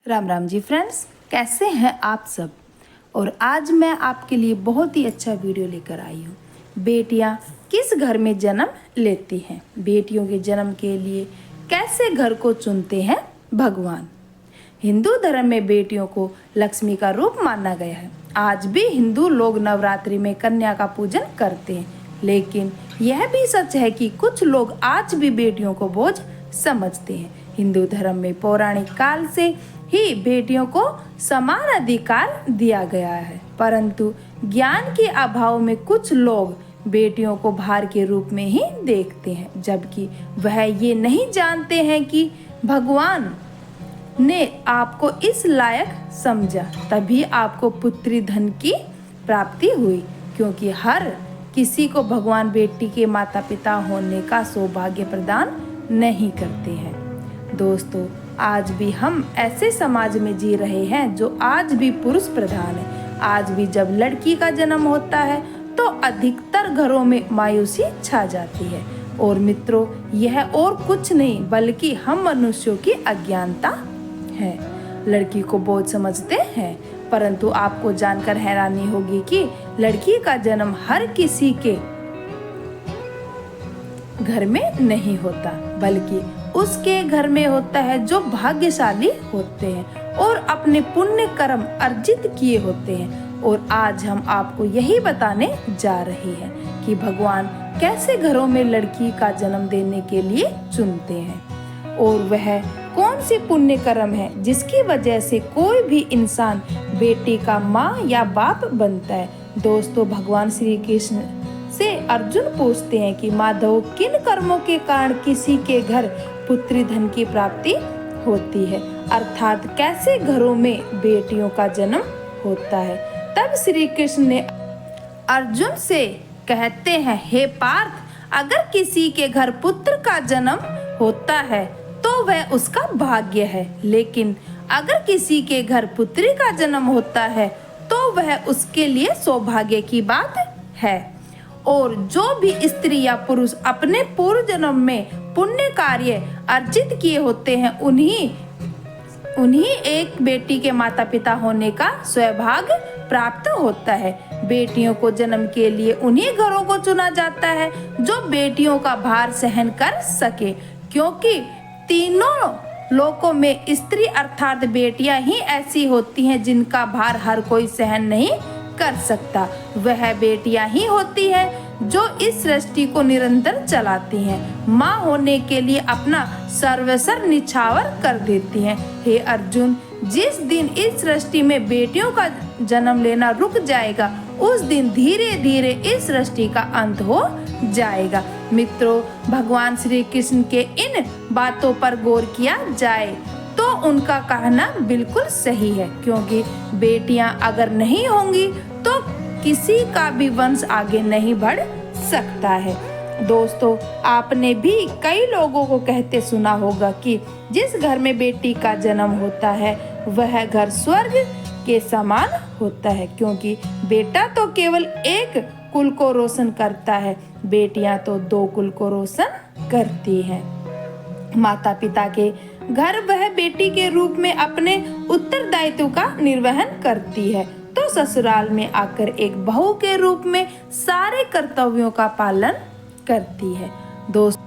Ram Ram ji friends, कैसे हैं आप सब। और आज मैं आपके लिए बहुत ही अच्छा वीडियो लेकर आई हूँ। बेटियाँ किस घर में जन्म लेती हैं, बेटियों के जन्म के लिए कैसे घर को चुनते हैं भगवान। हिंदू धर्म में बेटियों को लक्ष्मी का रूप माना गया है। आज भी हिंदू लोग नवरात्रि में कन्या का पूजन करते हैं, लेकिन यह भी सच है कि कुछ लोग आज भी बेटियों को बोझ समझते हैं। हिंदू धर्म में पौराणिक काल से ही बेटियों को समान अधिकार दिया गया है, परंतु ज्ञान के अभाव में कुछ लोग बेटियों को भार के रूप में ही देखते हैं, जबकि वह ये नहीं जानते हैं कि भगवान ने आपको इस लायक समझा, तभी आपको पुत्री धन की प्राप्ति हुई। क्योंकि हर किसी को भगवान बेटी के माता पिता होने का सौभाग्य प्रदान नहीं करते हैं। दोस्तों, आज भी हम ऐसे समाज में जी रहे हैं जो आज भी पुरुष प्रधान है। आज भी जब लड़की का जन्म होता है तो अधिकतर घरों में मायूसी छा जाती है। और मित्रों, यह और कुछ नहीं बल्कि हम मनुष्यों की अज्ञानता है। लड़की को बोझ समझते हैं, परंतु आपको जानकर हैरानी होगी कि लड़की का जन्म हर किसी के घर में नहीं होता, बल्कि उसके घर में होता है जो भाग्यशाली होते हैं और अपने पुण्य कर्म अर्जित किए होते हैं। और आज हम आपको यही बताने जा रहे हैं कि भगवान कैसे घरों में लड़की का जन्म देने के लिए चुनते हैं, और वह कौन सी पुण्य कर्म है जिसकी वजह से कोई भी इंसान बेटी का माँ या बाप बनता है। दोस्तों, भगवान श्री कृष्ण से अर्जुन पूछते हैं कि माधव, किन कर्मों के कारण किसी के घर पुत्री धन की प्राप्ति होती है, अर्थात कैसे घरों में बेटियों का जन्म होता है। तब श्री कृष्ण ने अर्जुन से कहते हैं, हे पार्थ, अगर किसी के घर पुत्र का जन्म होता है तो वह उसका भाग्य है, लेकिन अगर किसी के घर पुत्री का जन्म होता है तो वह उसके लिए सौभाग्य की बात है। और जो भी स्त्री या पुरुष अपने पूर्व जन्म में पुण्य कार्य अर्जित किए होते हैं, उन्हीं एक बेटी के माता पिता होने का सौभाग्य प्राप्त होता है। बेटियों को जन्म के लिए उन्हीं घरों को चुना जाता है जो बेटियों का भार सहन कर सके, क्योंकि तीनों लोकों में स्त्री अर्थात बेटियां ही ऐसी होती हैं जिनका भार हर कोई सहन नहीं कर सकता। वह बेटियां ही होती हैं जो इस सृष्टि को निरंतर चलाती हैं, माँ होने के लिए अपना सर्वस्व निछावर कर देती हैं। हे अर्जुन, जिस दिन इस सृष्टि में बेटियों का जन्म लेना रुक जाएगा, उस दिन धीरे धीरे इस सृष्टि का अंत हो जाएगा। मित्रों, भगवान श्री कृष्ण के इन बातों पर गौर किया जाए तो उनका कहना बिल्कुल सही है, क्योंकि बेटियां अगर नहीं होंगी तो किसी का भी वंश आगे नहीं बढ़ सकता है। दोस्तों, आपने भी कई लोगों को कहते सुना होगा कि जिस घर में बेटी का जन्म होता है वह घर स्वर्ग के समान होता है, क्योंकि बेटा तो केवल एक कुल को रोशन करता है, बेटियां तो दो कुल को रोशन करती हैं। माता पिता के घर वह बेटी के रूप में अपने उत्तरदायित्व का निर्वहन करती है, तो ससुराल में आकर एक बहू के रूप में सारे कर्तव्यों का पालन करती है। दोस्त,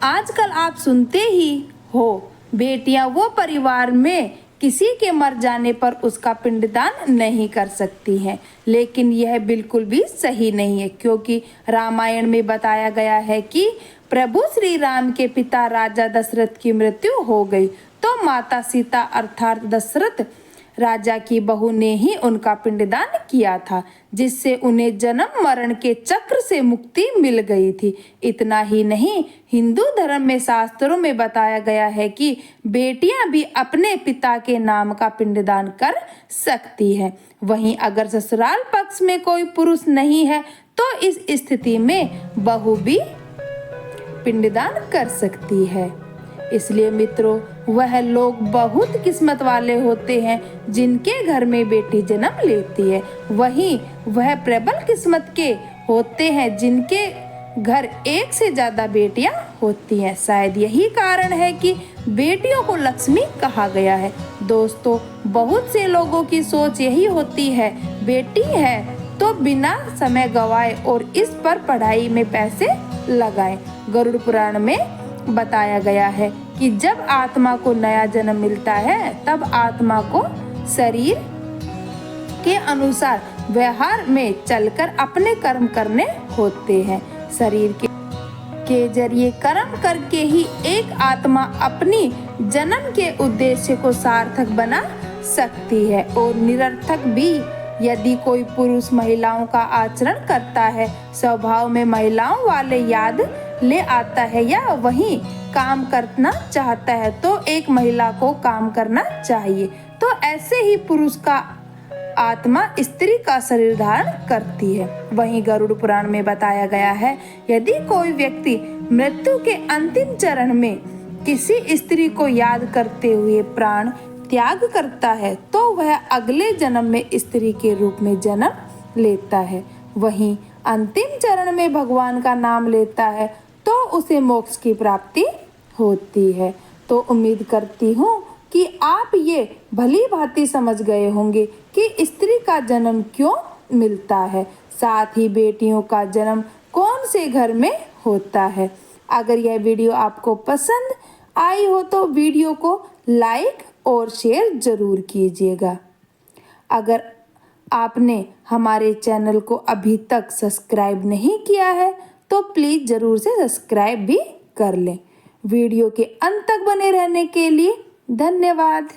आजकल आप सुनते ही हो, बेटियां वो परिवार में किसी के मर जाने पर उसका पिंडदान नहीं कर सकती हैं, लेकिन यह बिल्कुल भी सही नहीं है, क्योंकि रामायण में बताया गया है कि प्रभु श्री राम के पिता राजा दशरथ की मृत्यु हो गई तो माता सीता अर्थात दशरथ राजा की बहू ने ही उनका पिंडदान किया था, जिससे उन्हें जन्म मरण के चक्र से मुक्ति मिल गई थी। इतना ही नहीं, हिंदू धर्म में शास्त्रों में बताया गया है कि बेटियां भी अपने पिता के नाम का पिंडदान कर सकती हैं। वहीं अगर ससुराल पक्ष में कोई पुरुष नहीं है तो इस स्थिति में बहू भी पिंडदान कर सकती है। इसलिए मित्रों, वह लोग बहुत किस्मत वाले होते हैं जिनके घर में बेटी जन्म लेती है। वहीं वह प्रबल किस्मत के होते हैं जिनके घर एक से ज्यादा बेटियां होती हैं। शायद यही कारण है कि बेटियों को लक्ष्मी कहा गया है। दोस्तों, बहुत से लोगों की सोच यही होती है, बेटी है तो बिना समय गवाए और इस पर पढ़ाई में पैसे लगाएं। गरुड़ पुराण में बताया गया है कि जब आत्मा को नया जन्म मिलता है तब आत्मा को शरीर के अनुसार व्यवहार में चलकर अपने कर्म करने होते हैं। शरीर के जरिए कर्म करके ही एक आत्मा अपनी जन्म के उद्देश्य को सार्थक बना सकती है और निरर्थक भी। यदि कोई पुरुष महिलाओं का आचरण करता है, स्वभाव में महिलाओं वाले याद ले आता है या वही काम करना चाहता है, तो एक महिला को काम करना चाहिए। तो ऐसे ही पुरुष का आत्मा स्त्री का शरीर धारण करती है। वहीं गरुड़ पुराण में बताया गया है, यदि कोई व्यक्ति मृत्यु के अंतिम चरण में किसी स्त्री को याद करते हुए प्राण त्याग करता है तो वह अगले जन्म में स्त्री के रूप में जन्म लेता है। वहीं अंतिम चरण में भगवान का नाम लेता है तो उसे मोक्ष की प्राप्ति होती है। तो उम्मीद करती हूँ कि आप ये भली भांति समझ गए होंगे कि स्त्री का जन्म क्यों मिलता है, साथ ही बेटियों का जन्म कौन से घर में होता है। अगर यह वीडियो आपको पसंद आई हो तो वीडियो को लाइक और शेयर जरूर कीजिएगा। अगर आपने हमारे चैनल को अभी तक सब्सक्राइब नहीं किया है तो प्लीज़ ज़रूर से सब्सक्राइब भी कर लें। वीडियो के अंत तक बने रहने के लिए धन्यवाद।